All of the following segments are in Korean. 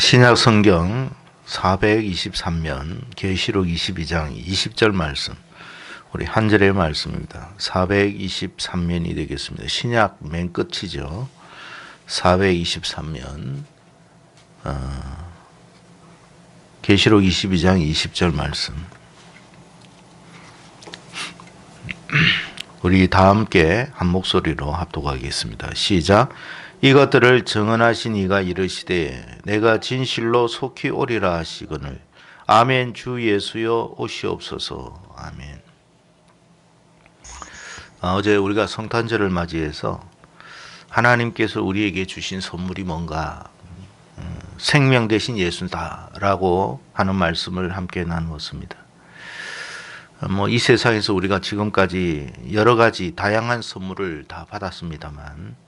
신약 성경 423면 계시록 22장 20절 말씀, 우리 한 절의 말씀입니다. 423면이 되겠습니다. 신약 맨 끝이죠. 423면 계시록 22장 20절 말씀. 우리 다 함께 한 목소리로 합독하겠습니다. 시작. 이것들을 증언하신 이가 이르시되 내가 진실로 속히 오리라 하시거늘 아멘. 주 예수여 오시옵소서. 아멘. 어제 우리가 성탄절을 맞이해서 하나님께서 우리에게 주신 선물이 뭔가, 생명 대신 예수다라고 하는 말씀을 함께 나누었습니다. 이 세상에서 우리가 지금까지 여러 가지 다양한 선물을 다 받았습니다만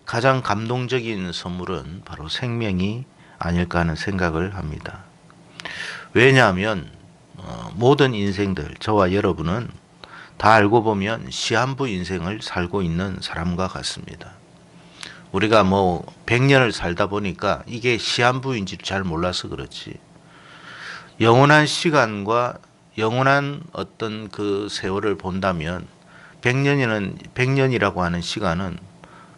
가장 감동적인 선물은 바로 생명이 아닐까 하는 생각을 합니다. 왜냐하면 모든 인생들, 저와 여러분은 다 알고 보면 시한부 인생을 살고 있는 사람과 같습니다. 우리가 100년을 살다 보니까 이게 시한부인지 잘 몰라서 그렇지, 영원한 시간과 영원한 어떤 그 세월을 본다면 100년이라고 하는 시간은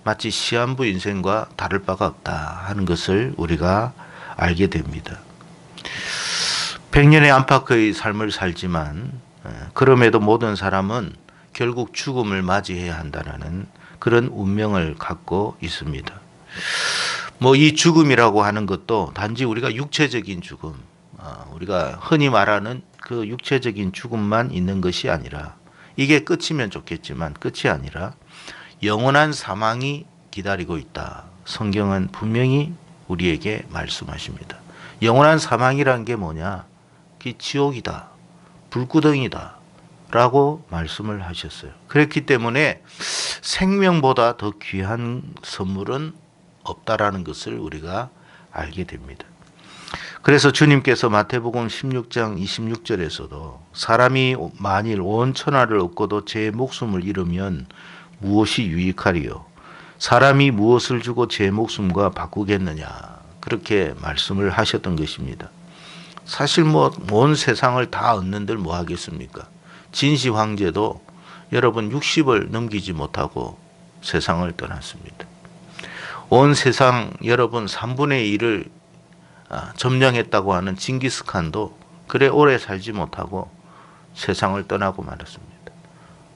마치 시한부 인생과 다를 바가 없다 하는 것을 우리가 알게 됩니다. 100년의 안팎의 삶을 살지만 그럼에도 모든 사람은 결국 죽음을 맞이해야 한다는 그런 운명을 갖고 있습니다. 이 죽음이라고 하는 것도 단지 우리가 육체적인 죽음, 우리가 흔히 말하는 그 육체적인 죽음만 있는 것이 아니라, 이게 끝이면 좋겠지만 끝이 아니라 영원한 사망이 기다리고 있다. 성경은 분명히 우리에게 말씀하십니다. 영원한 사망이란 게 뭐냐? 그게 지옥이다, 불구덩이다 라고 말씀을 하셨어요. 그렇기 때문에 생명보다 더 귀한 선물은 없다라는 것을 우리가 알게 됩니다. 그래서 주님께서 마태복음 16장 26절에서도 사람이 만일 온 천하를 얻고도 제 목숨을 잃으면 무엇이 유익하리요? 사람이 무엇을 주고 제 목숨과 바꾸겠느냐? 그렇게 말씀을 하셨던 것입니다. 사실 온 세상을 다 얻는들 뭐 하겠습니까? 진시 황제도 여러분 60을 넘기지 못하고 세상을 떠났습니다. 온 세상 여러분 3분의 1을 점령했다고 하는 징기스칸도 그래 오래 살지 못하고 세상을 떠나고 말았습니다.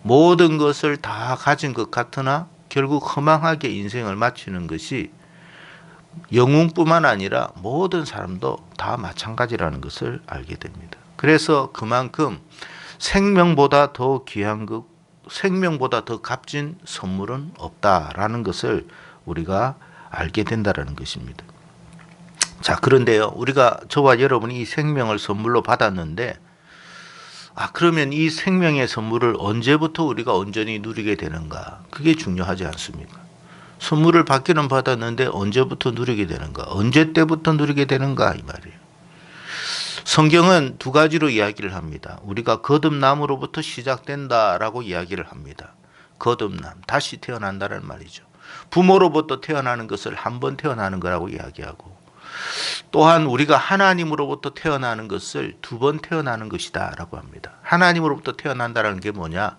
모든 것을 다 가진 것 같으나 결국 허망하게 인생을 마치는 것이 영웅뿐만 아니라 모든 사람도 다 마찬가지라는 것을 알게 됩니다. 그래서 그만큼 생명보다 더 귀한 것, 생명보다 더 값진 선물은 없다라는 것을 우리가 알게 된다는 것입니다. 자, 그런데요, 우리가, 저와 여러분이 이 생명을 선물로 받았는데, 그러면 이 생명의 선물을 언제부터 우리가 온전히 누리게 되는가? 그게 중요하지 않습니까? 선물을 받기는 받았는데 언제부터 누리게 되는가? 언제 때부터 누리게 되는가? 이 말이에요. 성경은 두 가지로 이야기를 합니다. 우리가 거듭남으로부터 시작된다라고 이야기를 합니다. 거듭남, 다시 태어난다는 말이죠. 부모로부터 태어나는 것을 한 번 태어나는 거라고 이야기하고, 또한 우리가 하나님으로부터 태어나는 것을 두 번 태어나는 것이다 라고 합니다. 하나님으로부터 태어난다는 게 뭐냐?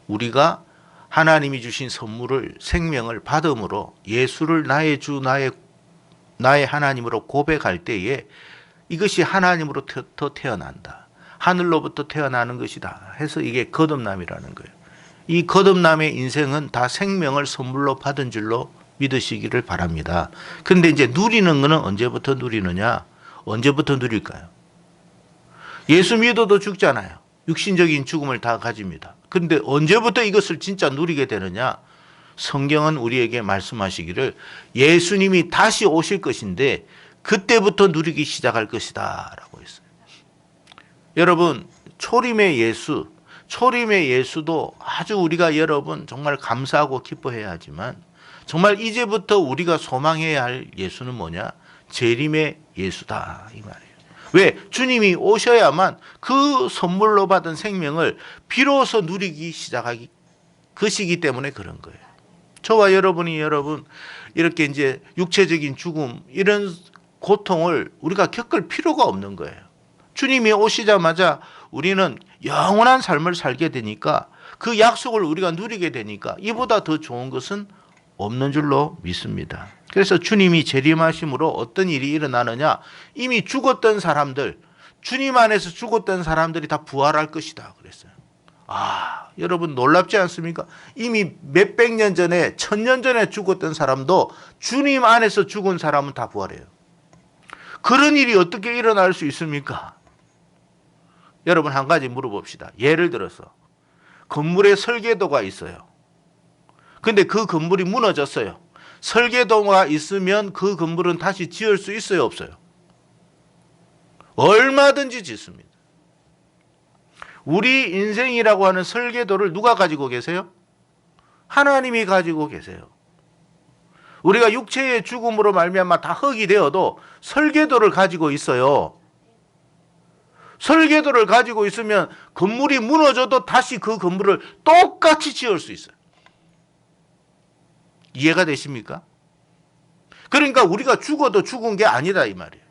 우리가 하나님이 주신 선물을, 생명을 받음으로 예수를 나의 주, 나의 하나님으로 고백할 때에 이것이 하나님으로부터 태어난다, 하늘로부터 태어나는 것이다 해서 이게 거듭남이라는 거예요. 이 거듭남의 인생은 다 생명을 선물로 받은 줄로 믿으시기를 바랍니다. 그런데 이제 누리는 것은 언제부터 누리느냐? 언제부터 누릴까요? 예수 믿어도 죽잖아요. 육신적인 죽음을 다 가집니다. 그런데 언제부터 이것을 진짜 누리게 되느냐? 성경은 우리에게 말씀하시기를 예수님이 다시 오실 것인데 그때부터 누리기 시작할 것이다 라고 했어요. 여러분, 초림의 예수도 아주 우리가 여러분 정말 감사하고 기뻐해야 하지만, 정말 이제부터 우리가 소망해야 할 예수는 뭐냐? 재림의 예수다 이 말이에요. 왜? 주님이 오셔야만 그 선물로 받은 생명을 비로소 누리기 시작하기 그 시기 때문에 그런 거예요. 저와 여러분이 이렇게 이제 육체적인 죽음 이런 고통을 우리가 겪을 필요가 없는 거예요. 주님이 오시자마자 우리는 영원한 삶을 살게 되니까 그 약속을 우리가 누리게 되니까 이보다 더 좋은 것은 없는 줄로 믿습니다. 그래서 주님이 재림하심으로 어떤 일이 일어나느냐, 이미 죽었던 사람들, 주님 안에서 죽었던 사람들이 다 부활할 것이다 그랬어요. 여러분 놀랍지 않습니까? 이미 몇백 년 전에, 1000년 전에 죽었던 사람도 주님 안에서 죽은 사람은 다 부활해요. 그런 일이 어떻게 일어날 수 있습니까? 여러분 한 가지 물어봅시다. 예를 들어서 건물에 설계도가 있어요. 근데 그 건물이 무너졌어요. 설계도가 있으면 그 건물은 다시 지을 수 있어요, 없어요? 얼마든지 짓습니다. 우리 인생이라고 하는 설계도를 누가 가지고 계세요? 하나님이 가지고 계세요. 우리가 육체의 죽음으로 말미암아 다 흙이 되어도 설계도를 가지고 있어요. 설계도를 가지고 있으면 건물이 무너져도 다시 그 건물을 똑같이 지을 수 있어요. 이해가 되십니까? 그러니까 우리가 죽어도 죽은 게 아니다 이 말이에요.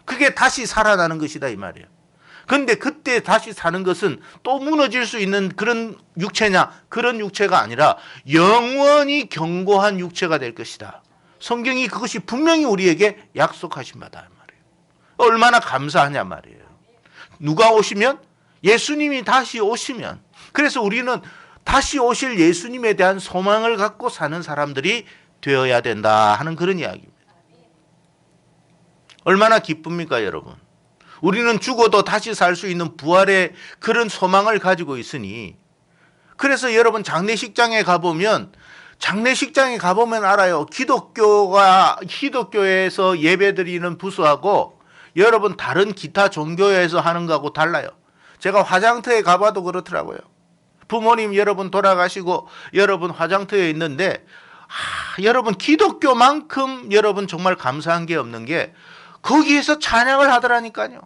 그게 다시 살아나는 것이다 이 말이에요. 그런데 그때 다시 사는 것은 또 무너질 수 있는 그런 육체냐? 그런 육체가 아니라 영원히 견고한 육체가 될 것이다. 성경이 그것이 분명히 우리에게 약속하신 바다 말이에요. 얼마나 감사하냐 말이에요. 누가 오시면? 예수님이 다시 오시면. 그래서 우리는 다시 오실 예수님에 대한 소망을 갖고 사는 사람들이 되어야 된다 하는 그런 이야기입니다. 얼마나 기쁩니까 여러분? 우리는 죽어도 다시 살 수 있는 부활의 그런 소망을 가지고 있으니, 그래서 여러분 장례식장에 가보면 알아요. 기독교에서 예배드리는 부수하고 여러분 다른 기타 종교에서 하는 거하고 달라요. 제가 화장터에 가봐도 그렇더라고요. 부모님 여러분 돌아가시고 여러분 화장터에 있는데 여러분 기독교만큼 여러분 정말 감사한 게 없는 게 거기에서 찬양을 하더라니까요.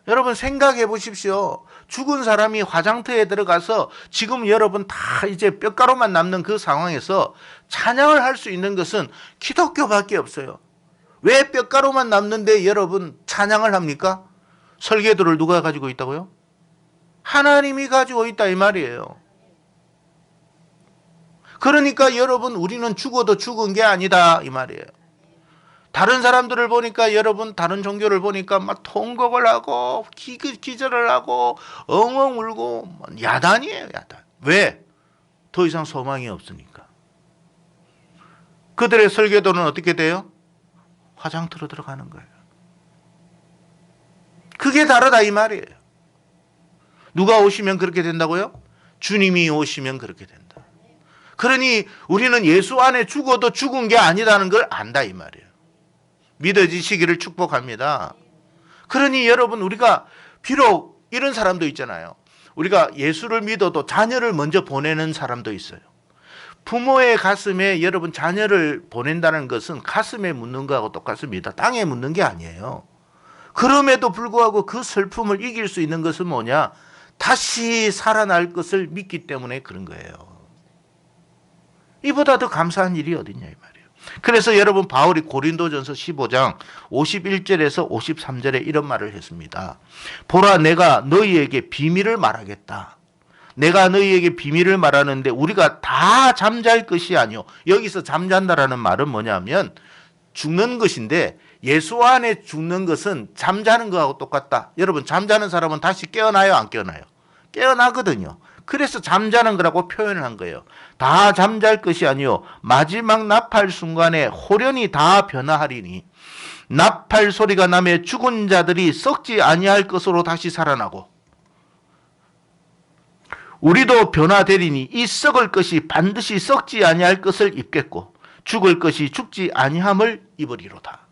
여러분 생각해 보십시오. 죽은 사람이 화장터에 들어가서 지금 여러분 다 이제 뼈가루만 남는 그 상황에서 찬양을 할 수 있는 것은 기독교밖에 없어요. 왜 뼈가루만 남는데 여러분 찬양을 합니까? 설계도를 누가 가지고 있다고요? 하나님이 가지고 있다 이 말이에요. 그러니까 여러분 우리는 죽어도 죽은 게 아니다 이 말이에요. 다른 사람들을 보니까 여러분 다른 종교를 보니까 막 통곡을 하고 기절을 하고 엉엉 울고 야단이에요 야단. 왜? 더 이상 소망이 없으니까. 그들의 설계도는 어떻게 돼요? 화장터로 들어가는 거예요. 그게 다르다 이 말이에요. 누가 오시면 그렇게 된다고요? 주님이 오시면 그렇게 된다. 그러니 우리는 예수 안에 죽어도 죽은 게 아니라는 걸 안다 이 말이에요. 믿어지시기를 축복합니다. 그러니 여러분 우리가 비록 이런 사람도 있잖아요. 우리가 예수를 믿어도 자녀를 먼저 보내는 사람도 있어요. 부모의 가슴에 여러분 자녀를 보낸다는 것은 가슴에 묻는 거하고 똑같습니다. 땅에 묻는 게 아니에요. 그럼에도 불구하고 그 슬픔을 이길 수 있는 것은 뭐냐? 다시 살아날 것을 믿기 때문에 그런 거예요. 이보다 더 감사한 일이 어딨냐 이 말이에요. 그래서 여러분 바울이 고린도전서 15장 51절에서 53절에 이런 말을 했습니다. 보라 내가 너희에게 비밀을 말하겠다. 내가 너희에게 비밀을 말하는데 우리가 다 잠잘 것이 아니요. 여기서 잠잔다라는 말은 뭐냐면 죽는 것인데 예수 안에 죽는 것은 잠자는 거하고 똑같다. 여러분 잠자는 사람은 다시 깨어나요 안 깨어나요? 깨어나거든요. 그래서 잠자는 거라고 표현을 한 거예요. 다 잠잘 것이 아니요 마지막 나팔 순간에 호련히 다 변화하리니 나팔 소리가 나며 죽은 자들이 썩지 아니할 것으로 다시 살아나고 우리도 변화되리니 이 썩을 것이 반드시 썩지 아니할 것을 입겠고 죽을 것이 죽지 아니함을 입으리로다.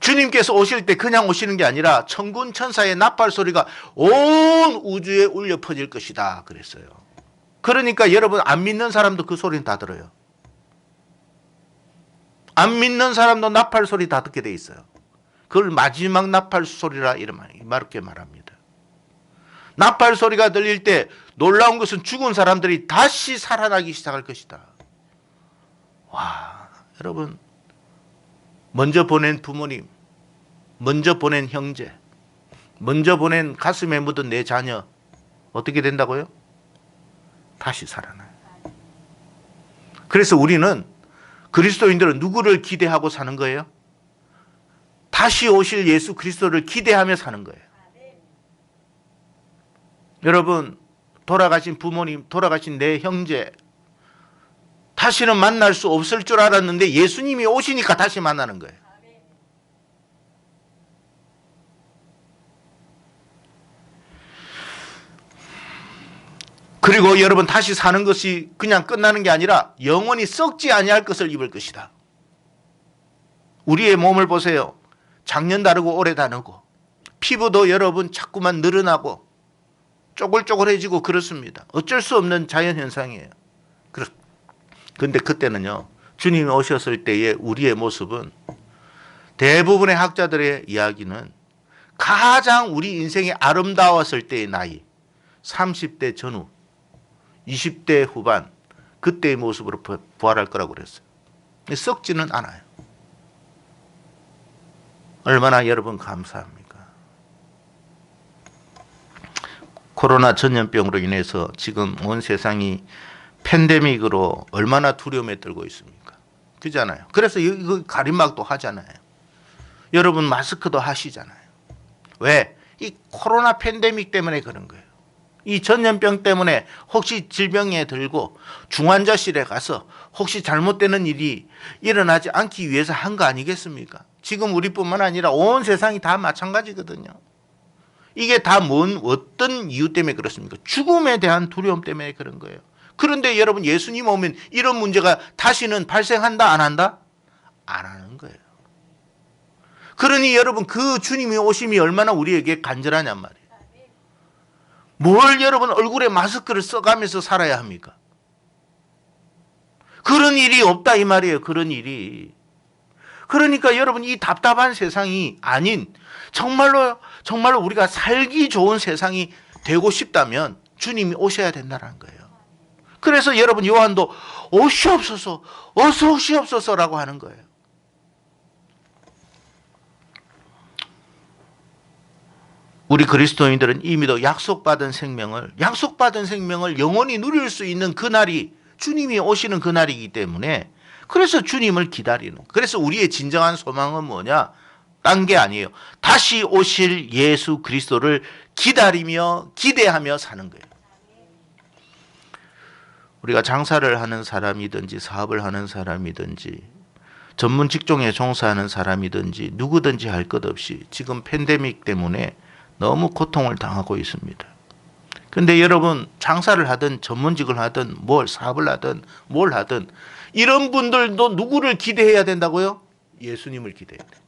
주님께서 오실 때 그냥 오시는 게 아니라 천군 천사의 나팔 소리가 온 우주에 울려 퍼질 것이다 그랬어요. 그러니까 여러분 안 믿는 사람도 그 소리는 다 들어요. 안 믿는 사람도 나팔 소리 다 듣게 돼 있어요. 그걸 마지막 나팔 소리라 이렇게 말합니다. 나팔 소리가 들릴 때 놀라운 것은 죽은 사람들이 다시 살아나기 시작할 것이다. 와, 여러분 먼저 보낸 부모님, 먼저 보낸 형제, 먼저 보낸 가슴에 묻은 내 자녀 어떻게 된다고요? 다시 살아나요. 그래서 우리는 그리스도인들은 누구를 기대하고 사는 거예요? 다시 오실 예수 그리스도를 기대하며 사는 거예요. 여러분, 돌아가신 부모님, 돌아가신 내 형제 다시는 만날 수 없을 줄 알았는데 예수님이 오시니까 다시 만나는 거예요. 그리고 여러분, 다시 사는 것이 그냥 끝나는 게 아니라 영원히 썩지 아니할 것을 입을 것이다. 우리의 몸을 보세요. 작년 다르고 올해 다르고 피부도 여러분 자꾸만 늘어나고 쪼글쪼글해지고 그렇습니다. 어쩔 수 없는 자연현상이에요. 그런데 그때는요, 주님이 오셨을 때의 우리의 모습은 대부분의 학자들의 이야기는 가장 우리 인생이 아름다웠을 때의 나이 30대 전후 20대 후반 그때의 모습으로 부활할 거라고 그랬어요. 썩지는 않아요. 얼마나 여러분 감사합니까? 코로나 전염병으로 인해서 지금 온 세상이 팬데믹으로 얼마나 두려움에 떨고 있습니까? 그잖아요. 그래서 이거 가림막도 하잖아요. 여러분 마스크도 하시잖아요. 왜? 이 코로나 팬데믹 때문에 그런 거예요. 이 전염병 때문에 혹시 질병에 들고 중환자실에 가서 혹시 잘못되는 일이 일어나지 않기 위해서 한 거 아니겠습니까? 지금 우리뿐만 아니라 온 세상이 다 마찬가지거든요. 이게 다 어떤 이유 때문에 그렇습니까? 죽음에 대한 두려움 때문에 그런 거예요. 그런데 여러분, 예수님 오면 이런 문제가 다시는 발생한다 안 한다? 안 하는 거예요. 그러니 여러분, 그 주님이 오심이 얼마나 우리에게 간절하냔 말이에요. 뭘 여러분 얼굴에 마스크를 써가면서 살아야 합니까? 그런 일이 없다 이 말이에요. 그런 일이. 그러니까 여러분, 이 답답한 세상이 아닌 정말로 우리가 살기 좋은 세상이 되고 싶다면 주님이 오셔야 된다는 거예요. 그래서 여러분, 요한도 오시옵소서, 어서 오시옵소서라고 하는 거예요. 우리 그리스도인들은 이미도 약속받은 생명을 영원히 누릴 수 있는 그날이 주님이 오시는 그날이기 때문에, 그래서 주님을 기다리는, 그래서 우리의 진정한 소망은 뭐냐? 딴 게 아니에요. 다시 오실 예수 그리스도를 기다리며 기대하며 사는 거예요. 우리가 장사를 하는 사람이든지 사업을 하는 사람이든지 전문 직종에 종사하는 사람이든지 누구든지 할 것 없이 지금 팬데믹 때문에 너무 고통을 당하고 있습니다. 근데 여러분, 장사를 하든 전문직을 하든 사업을 하든 뭘 하든 이런 분들도 누구를 기대해야 된다고요? 예수님을 기대해야 돼요.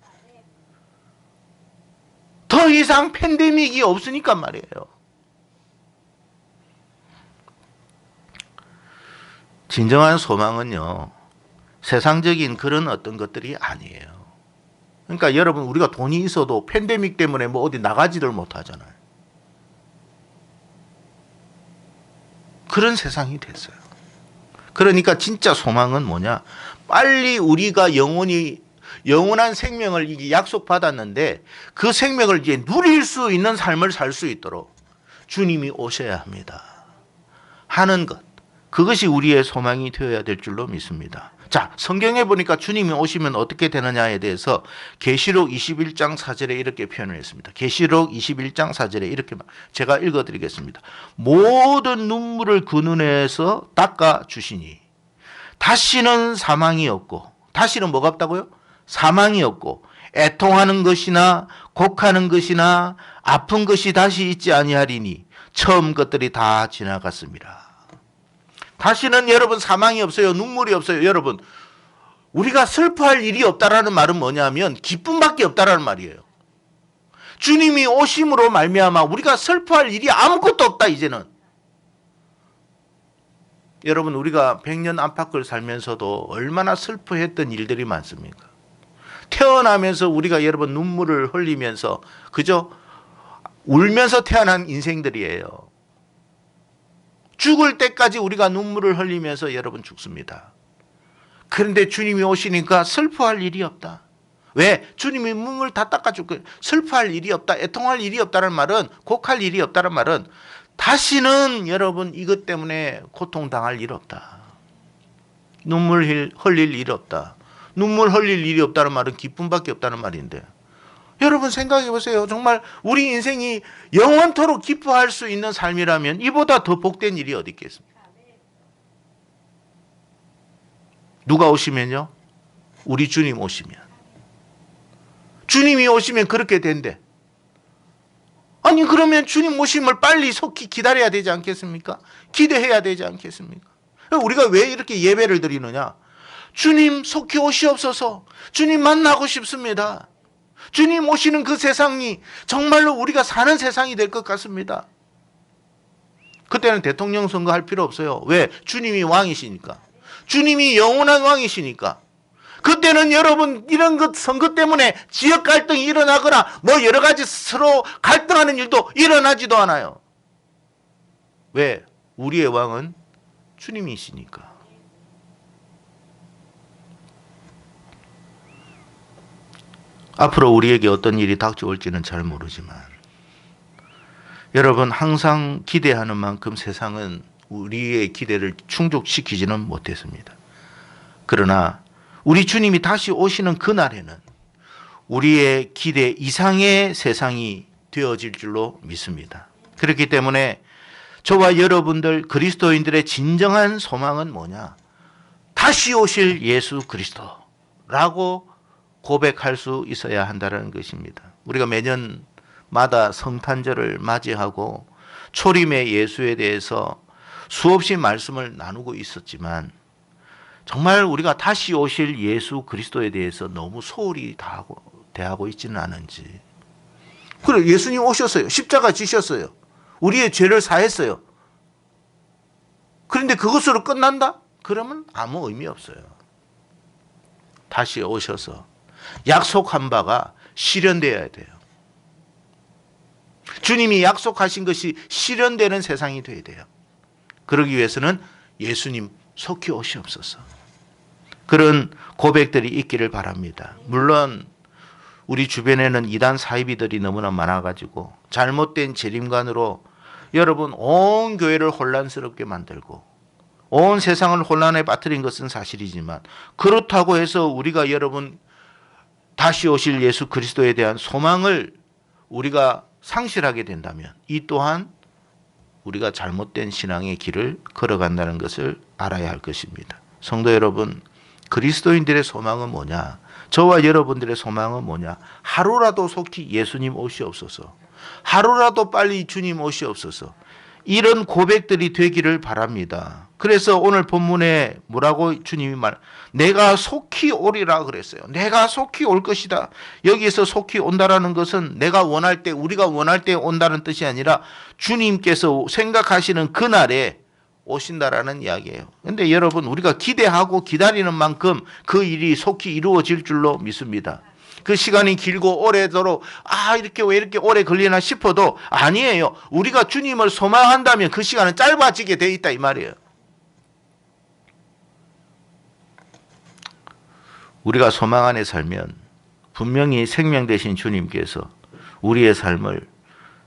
더 이상 팬데믹이 없으니까 말이에요. 진정한 소망은요, 세상적인 그런 어떤 것들이 아니에요. 그러니까 여러분, 우리가 돈이 있어도 팬데믹 때문에 어디 나가지를 못하잖아요. 그런 세상이 됐어요. 그러니까 진짜 소망은 뭐냐? 빨리 우리가 영원한 생명을 이게 약속받았는데 그 생명을 이제 누릴 수 있는 삶을 살 수 있도록 주님이 오셔야 합니다. 하는 것. 그것이 우리의 소망이 되어야 될 줄로 믿습니다. 자, 성경에 보니까 주님이 오시면 어떻게 되느냐에 대해서 계시록 21장 4절에 이렇게 표현을 했습니다. 계시록 21장 4절에 이렇게 제가 읽어드리겠습니다. 모든 눈물을 그 눈에서 닦아 주시니 다시는 사망이 없고, 다시는 뭐가 없다고요? 사망이 없고 애통하는 것이나 곡하는 것이나 아픈 것이 다시 있지 아니하리니 처음 것들이 다 지나갔습니다. 다시는 여러분 사망이 없어요. 눈물이 없어요. 여러분, 우리가 슬퍼할 일이 없다라는 말은 뭐냐면 기쁨밖에 없다라는 말이에요. 주님이 오심으로 말미암아 우리가 슬퍼할 일이 아무것도 없다 이제는. 여러분, 우리가 100년 안팎을 살면서도 얼마나 슬퍼했던 일들이 많습니까? 태어나면서 우리가 여러분 눈물을 흘리면서 그저 울면서 태어난 인생들이에요. 죽을 때까지 우리가 눈물을 흘리면서 여러분 죽습니다. 그런데 주님이 오시니까 슬퍼할 일이 없다. 왜? 주님이 몸을 다 닦아줄 거예요. 슬퍼할 일이 없다, 애통할 일이 없다는 말은, 곡할 일이 없다는 말은 다시는 여러분 이것 때문에 고통당할 일 없다. 눈물 흘릴 일이 없다. 눈물 흘릴 일이 없다는 말은 기쁨밖에 없다는 말인데, 여러분 생각해 보세요. 정말 우리 인생이 영원토록 기뻐할 수 있는 삶이라면 이보다 더 복된 일이 어디 있겠습니까? 누가 오시면요? 우리 주님 오시면. 주님이 오시면 그렇게 된대. 아니 그러면 주님 오심을 빨리 속히 기다려야 되지 않겠습니까? 기대해야 되지 않겠습니까? 우리가 왜 이렇게 예배를 드리느냐? 주님 속히 오시옵소서. 주님 만나고 싶습니다. 주님 오시는 그 세상이 정말로 우리가 사는 세상이 될 것 같습니다. 그때는 대통령 선거할 필요 없어요. 왜? 주님이 왕이시니까. 주님이 영원한 왕이시니까. 그때는 여러분 이런 것 선거 때문에 지역 갈등이 일어나거나 뭐 여러 가지 서로 갈등하는 일도 일어나지도 않아요. 왜? 우리의 왕은 주님이시니까. 앞으로 우리에게 어떤 일이 닥쳐올지는 잘 모르지만 여러분 항상 기대하는 만큼 세상은 우리의 기대를 충족시키지는 못했습니다. 그러나 우리 주님이 다시 오시는 그날에는 우리의 기대 이상의 세상이 되어질 줄로 믿습니다. 그렇기 때문에 저와 여러분들 그리스도인들의 진정한 소망은 뭐냐? 다시 오실 예수 그리스도라고 고백할 수 있어야 한다는 것입니다. 우리가 매년마다 성탄절을 맞이하고 초림의 예수에 대해서 수없이 말씀을 나누고 있었지만 정말 우리가 다시 오실 예수 그리스도에 대해서 너무 소홀히 대하고 있지는 않은지. 그래, 예수님 오셨어요. 십자가 지셨어요. 우리의 죄를 사했어요. 그런데 그것으로 끝난다? 그러면 아무 의미 없어요. 다시 오셔서 약속한 바가 실현되어야 돼요. 주님이 약속하신 것이 실현되는 세상이 되어야 돼요. 그러기 위해서는 예수님 속히 오시옵소서. 그런 고백들이 있기를 바랍니다. 물론 우리 주변에는 이단 사이비들이 너무나 많아가지고 잘못된 재림관으로 여러분 온 교회를 혼란스럽게 만들고 온 세상을 혼란에 빠뜨린 것은 사실이지만 그렇다고 해서 우리가 여러분 다시 오실 예수 그리스도에 대한 소망을 우리가 상실하게 된다면 이 또한 우리가 잘못된 신앙의 길을 걸어간다는 것을 알아야 할 것입니다. 성도 여러분, 그리스도인들의 소망은 뭐냐? 저와 여러분들의 소망은 뭐냐? 하루라도 속히 예수님 오시옵소서. 하루라도 빨리 주님 오시옵소서. 이런 고백들이 되기를 바랍니다. 그래서 오늘 본문에 뭐라고 주님이 내가 속히 오리라 그랬어요. 내가 속히 올 것이다. 여기에서 속히 온다라는 것은 내가 원할 때, 우리가 원할 때 온다는 뜻이 아니라 주님께서 생각하시는 그날에 오신다라는 이야기예요. 그런데 여러분 우리가 기대하고 기다리는 만큼 그 일이 속히 이루어질 줄로 믿습니다. 그 시간이 길고 오래도록 이렇게 왜 이렇게 오래 걸리나 싶어도 아니에요. 우리가 주님을 소망한다면 그 시간은 짧아지게 돼 있다 이 말이에요. 우리가 소망 안에 살면 분명히 생명 되신 주님께서 우리의 삶을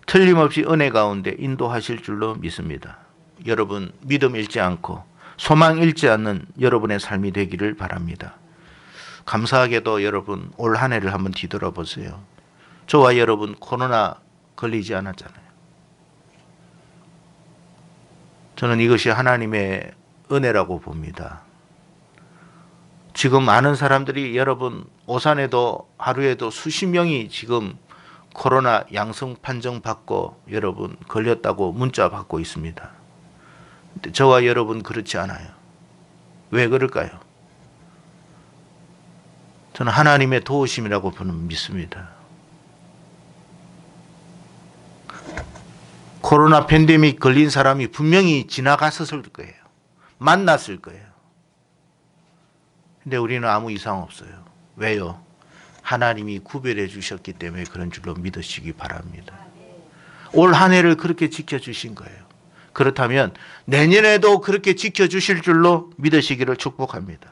틀림없이 은혜 가운데 인도하실 줄로 믿습니다. 여러분 믿음 잃지 않고 소망 잃지 않는 여러분의 삶이 되기를 바랍니다. 감사하게도 여러분 올 한 해를 한번 뒤돌아보세요. 저와 여러분 코로나 걸리지 않았잖아요. 저는 이것이 하나님의 은혜라고 봅니다. 지금 많은 사람들이 여러분 오산에도 하루에도 수십 명이 지금 코로나 양성 판정 받고 여러분 걸렸다고 문자 받고 있습니다. 근데 저와 여러분 그렇지 않아요. 왜 그럴까요? 저는 하나님의 도우심이라고 믿습니다. 코로나 팬데믹 걸린 사람이 분명히 지나갔을 거예요. 만났을 거예요. 근데 우리는 아무 이상 없어요. 왜요? 하나님이 구별해 주셨기 때문에 그런 줄로 믿으시기 바랍니다. 올 한 해를 그렇게 지켜주신 거예요. 그렇다면 내년에도 그렇게 지켜주실 줄로 믿으시기를 축복합니다.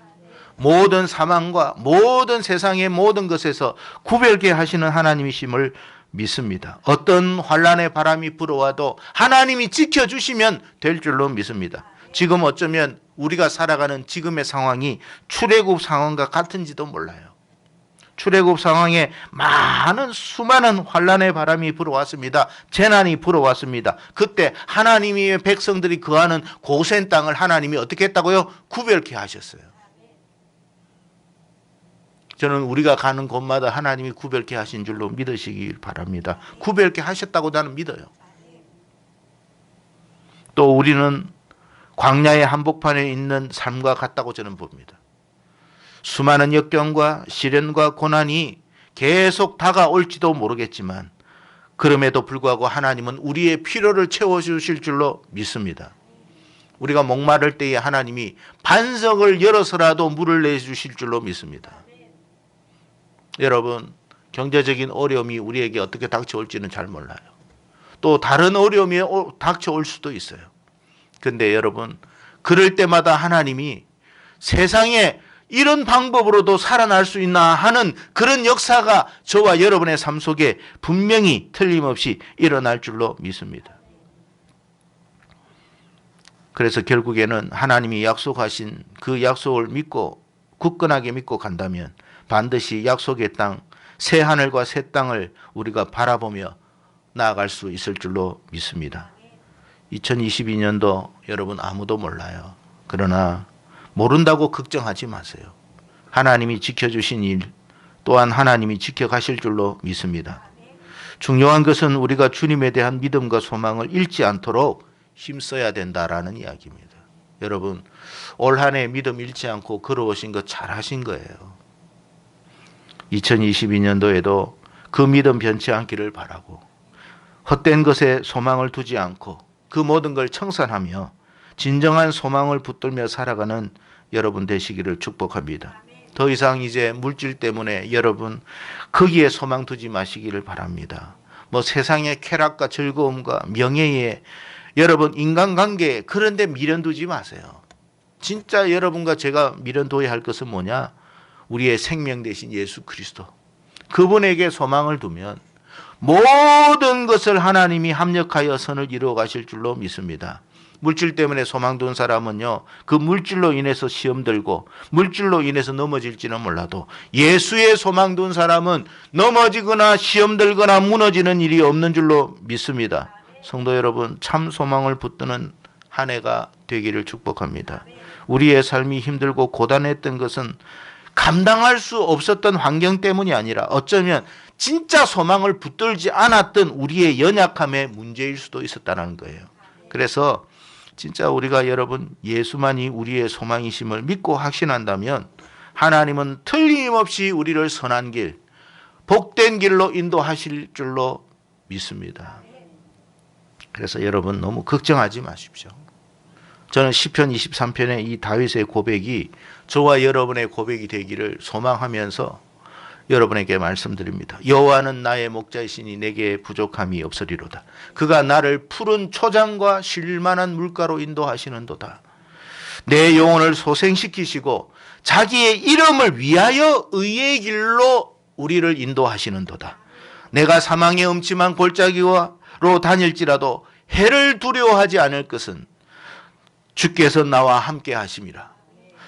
모든 사망과 모든 세상의 모든 것에서 구별케 하시는 하나님이심을 믿습니다. 어떤 환난의 바람이 불어와도 하나님이 지켜주시면 될 줄로 믿습니다. 지금 어쩌면 우리가 살아가는 지금의 상황이 출애굽 상황과 같은지도 몰라요. 출애굽 상황에 수많은 환난의 바람이 불어왔습니다. 재난이 불어왔습니다. 그때 하나님의 백성들이 거하는 고센 땅을 하나님이 어떻게 했다고요? 구별케 하셨어요. 저는 우리가 가는 곳마다 하나님이 구별케 하신 줄로 믿으시길 바랍니다. 구별케 하셨다고 나는 믿어요. 또 우리는 광야의 한복판에 있는 삶과 같다고 저는 봅니다. 수많은 역경과 시련과 고난이 계속 다가올지도 모르겠지만 그럼에도 불구하고 하나님은 우리의 필요를 채워주실 줄로 믿습니다. 우리가 목마를 때에 하나님이 반석을 열어서라도 물을 내주실 줄로 믿습니다. 여러분, 경제적인 어려움이 우리에게 어떻게 닥쳐올지는 잘 몰라요. 또 다른 어려움이 닥쳐올 수도 있어요. 근데 여러분, 그럴 때마다 하나님이 세상에 이런 방법으로도 살아날 수 있나 하는 그런 역사가 저와 여러분의 삶 속에 분명히 틀림없이 일어날 줄로 믿습니다. 그래서 결국에는 하나님이 약속하신 그 약속을 믿고 굳건하게 믿고 간다면 반드시 약속의 땅, 새 하늘과 새 땅을 우리가 바라보며 나아갈 수 있을 줄로 믿습니다. 2022년도 여러분 아무도 몰라요. 그러나 모른다고 걱정하지 마세요. 하나님이 지켜주신 일 또한 하나님이 지켜가실 줄로 믿습니다. 중요한 것은 우리가 주님에 대한 믿음과 소망을 잃지 않도록 힘써야 된다라는 이야기입니다. 여러분, 올 한 해 믿음 잃지 않고 걸어오신 거 잘하신 거예요. 2022년도에도 그 믿음 변치 않기를 바라고 헛된 것에 소망을 두지 않고 그 모든 걸 청산하며 진정한 소망을 붙들며 살아가는 여러분 되시기를 축복합니다. 더 이상 이제 물질 때문에 여러분 거기에 소망 두지 마시기를 바랍니다. 세상의 쾌락과 즐거움과 명예에 여러분 인간관계 그런 데 미련 두지 마세요. 진짜 여러분과 제가 미련 둬야 할 것은 뭐냐? 우리의 생명 되신 예수 그리스도. 그분에게 소망을 두면 모든 것을 하나님이 합력하여 선을 이루어 가실 줄로 믿습니다. 물질 때문에 소망 둔 사람은요, 그 물질로 인해서 시험 들고 물질로 인해서 넘어질지는 몰라도 예수의 소망 둔 사람은 넘어지거나 시험 들거나 무너지는 일이 없는 줄로 믿습니다. 성도 여러분, 참 소망을 붙드는 한 해가 되기를 축복합니다. 우리의 삶이 힘들고 고단했던 것은 감당할 수 없었던 환경 때문이 아니라 어쩌면 진짜 소망을 붙들지 않았던 우리의 연약함의 문제일 수도 있었다는 거예요. 그래서 진짜 우리가 여러분 예수만이 우리의 소망이심을 믿고 확신한다면 하나님은 틀림없이 우리를 선한 길, 복된 길로 인도하실 줄로 믿습니다. 그래서 여러분 너무 걱정하지 마십시오. 저는 시편 23편의 이 다윗의 고백이 저와 여러분의 고백이 되기를 소망하면서 여러분에게 말씀드립니다. 여호와는 나의 목자이시니 내게 부족함이 없으리로다. 그가 나를 푸른 초장과 쉴만한 물가로 인도하시는도다. 내 영혼을 소생시키시고 자기의 이름을 위하여 의의 길로 우리를 인도하시는도다. 내가 사망의 음침한 골짜기로 다닐지라도 해를 두려워하지 않을 것은 주께서 나와 함께 하심이라.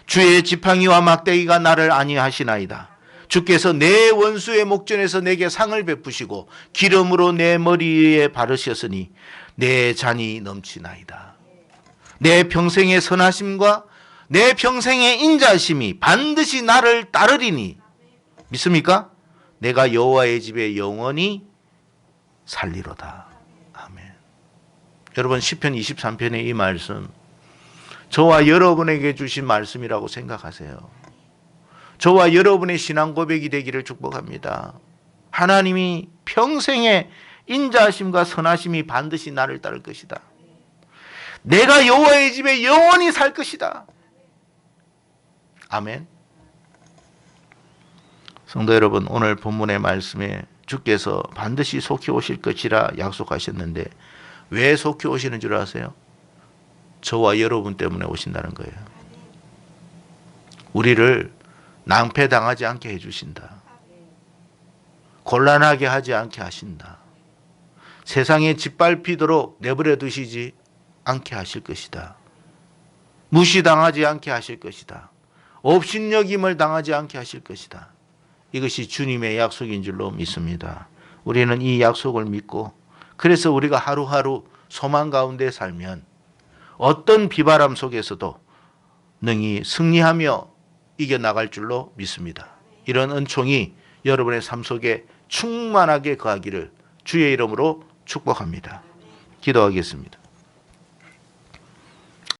주의 지팡이와 막대기가 나를 안위하시나이다. 주께서 내 원수의 목전에서 내게 상을 베푸시고 기름으로 내 머리에 바르셨으니 내 잔이 넘치나이다. 내 평생의 선하심과 내 평생의 인자심이 반드시 나를 따르리니 믿습니까? 내가 여호와의 집에 영원히 살리로다. 아멘. 여러분 시편 23편의 이 말씀 저와 여러분에게 주신 말씀이라고 생각하세요. 저와 여러분의 신앙 고백이 되기를 축복합니다. 하나님이 평생의 인자하심과 선하심이 반드시 나를 따를 것이다. 내가 여호와의 집에 영원히 살 것이다. 아멘. 성도 여러분, 오늘 본문의 말씀에 주께서 반드시 속히 오실 것이라 약속하셨는데 왜 속히 오시는 줄 아세요? 저와 여러분 때문에 오신다는 거예요. 우리를 낭패당하지 않게 해주신다. 곤란하게 하지 않게 하신다. 세상에 짓밟히도록 내버려 두시지 않게 하실 것이다. 무시당하지 않게 하실 것이다. 업신여김을 당하지 않게 하실 것이다. 이것이 주님의 약속인 줄로 믿습니다. 우리는 이 약속을 믿고 그래서 우리가 하루하루 소망 가운데 살면 어떤 비바람 속에서도 능히 승리하며 이겨나갈 줄로 믿습니다. 이런 은총이 여러분의 삶 속에 충만하게 거하기를 주의 이름으로 축복합니다. 기도하겠습니다.